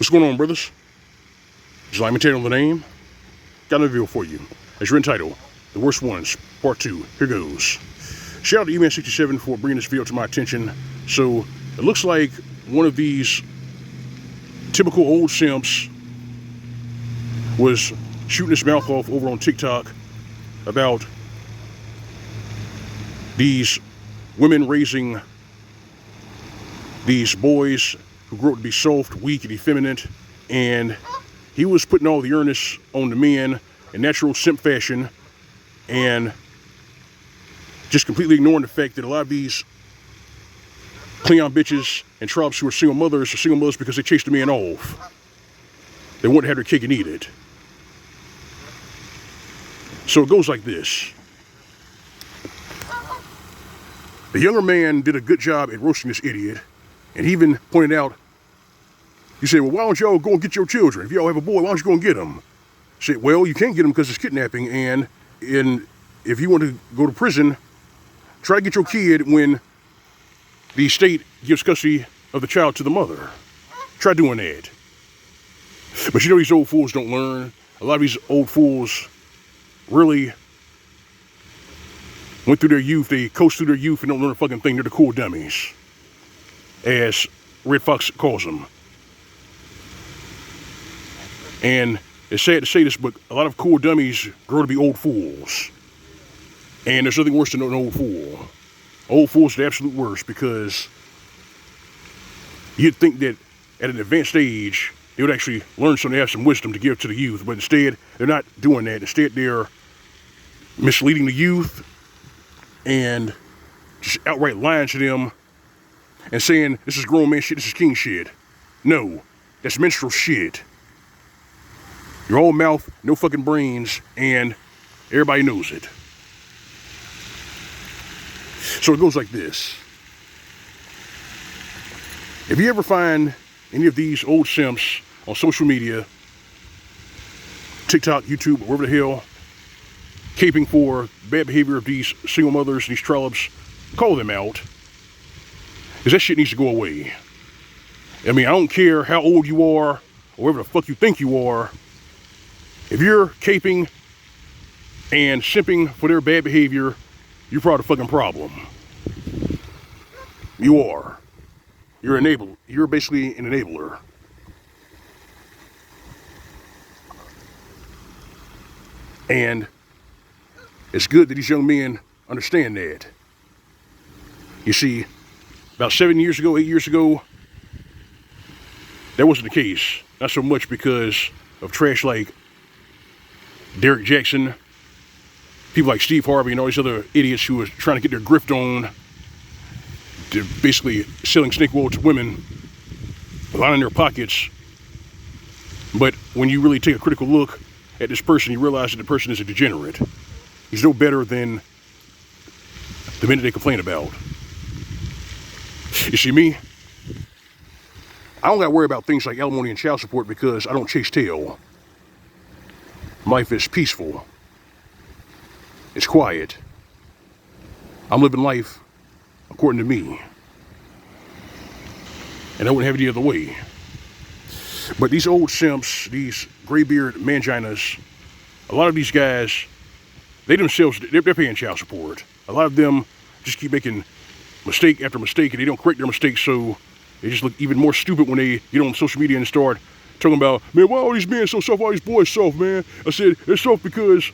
What's going on, brothers? It's Mgtow the name. Got another video for you. As you're entitled, The Worst Ones, Part 2. Here goes. Shout out to E-Man67 for bringing this video to my attention. So, it looks like one of these typical old simps was shooting his mouth off over on TikTok about these women raising these boys who grew up to be soft, weak, and effeminate, and he was putting all the earnest on the men in natural simp fashion and just completely ignoring the fact that a lot of these Cleon bitches and trollops who are single mothers because they chased the man off. They wanted to have their cake and eat it. So it goes like this. The younger man did a good job at roasting this idiot, and he even pointed out, he said, well, why don't y'all go and get your children? If y'all have a boy, why don't you go and get them? I said, well, you can't get them because it's kidnapping, and if you want to go to prison, try to get your kid when the state gives custody of the child to the mother. Try doing that. But you know, these old fools don't learn. A lot of these old fools really went through their youth, they coast through their youth and don't learn a fucking thing. They're the cool dummies, as Red Fox calls them. And it's sad to say this, but a lot of cool dummies grow to be old fools. And there's nothing worse than an old fool. Old fools are the absolute worst, because you'd think that at an advanced age, they would actually learn something, have some wisdom to give to the youth, but instead, they're not doing that. Instead, they're misleading the youth and just outright lying to them and saying, this is grown man shit, this is king shit. No, that's menstrual shit. You're all mouth, no fucking brains, and everybody knows it. So it goes like this. If you ever find any of these old simps on social media, TikTok, YouTube, wherever the hell, caping for bad behavior of these single mothers, these trollops, call them out. Because that shit needs to go away. I mean, I don't care how old you are, or whatever the fuck you think you are. If you're caping and simping for their bad behavior, you're probably the fucking problem. You are. You're basically an enabler. And it's good that these young men understand that. You see, about 7 years ago, 8 years ago, that wasn't the case. Not so much because of trash like Derek Jackson, people like Steve Harvey and all these other idiots who was trying to get their grift on, to basically selling snake oil to women, lining their pockets. But when you really take a critical look at this person, you realize that the person is a degenerate. He's no better than the men that they complain about. You see me? I don't got to worry about things like alimony and child support because I don't chase tail. Life is peaceful. It's quiet. I'm living life according to me. And I wouldn't have it the other way. But these old simps, these graybeard manginas, a lot of these guys, they themselves, they're paying child support. A lot of them just keep making mistake after mistake, and they don't correct their mistakes, so they just look even more stupid when they get on social media and start talking about, man, why are all these men so soft, all these boys soft, man? I said, they're soft because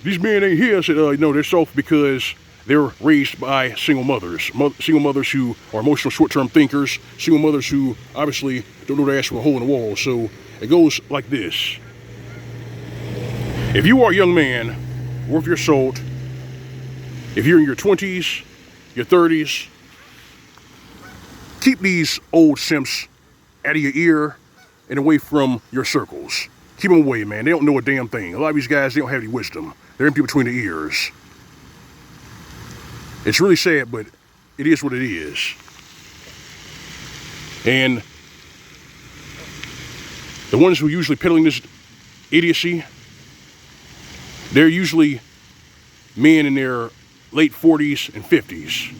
these men ain't here. I said, no, they're soft because they're raised by single mothers. Single mothers who are emotional short-term thinkers. Single mothers who obviously don't know their ass from a hole in the wall. So it goes like this. If you are a young man, worth your salt, if you're in your 20s, your 30s, keep these old simps out of your ear and away from your circles. Keep them away, man. They don't know a damn thing. A lot of these guys, they don't have any wisdom. They're empty between the ears. It's really sad, but it is what it is. And the ones who are usually peddling this idiocy, they're usually men in their late 40s and 50s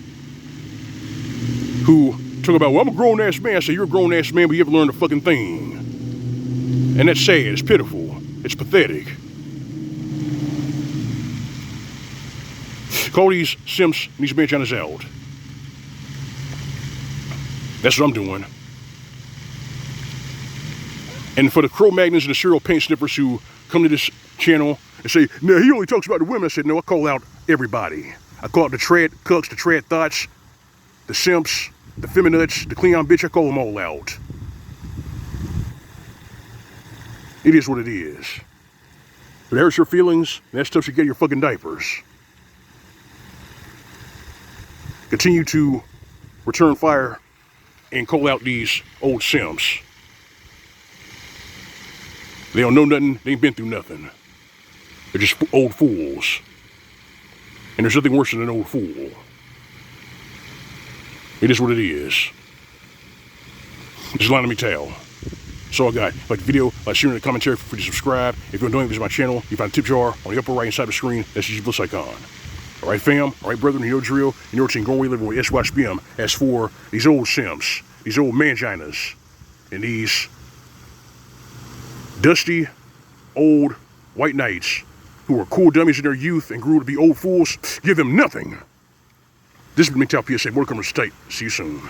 who talk about, well, I'm a grown-ass man. I say, you're a grown-ass man, but you haven't learned a fucking thing. And that's sad, it's pitiful, it's pathetic. Call these simps and these benchinas out. That's what I'm doing. And for the Cro-Magnons and the serial paint sniffers who come to this channel and say, no, he only talks about the women. I said, no, I call out everybody. I call out the trad cucks, the trad thoughts, the simps, the feminists, the Cleon bitch. I call them all out. It is what it is. If it hurts your feelings, that stuff should get your fucking diapers. Continue to return fire and call out these old simps. They don't know nothing, they ain't been through nothing. They're just old fools. And there's nothing worse than an old fool. It is what it is. This is Mgtow. That's all I got. Like the video, like share in the commentary, feel free to subscribe. If you're doing this on my channel, you find a tip jar on the upper right hand side of the screen. That's the plus icon. Alright fam, alright brethren, you know drill, you know what you're going living with SYSBM. As for these old simps, these old manginas, and these dusty, old white knights who were cool dummies in their youth and grew to be old fools, give them nothing. This has been Mgtow PSA. Welcome to the state. See you soon.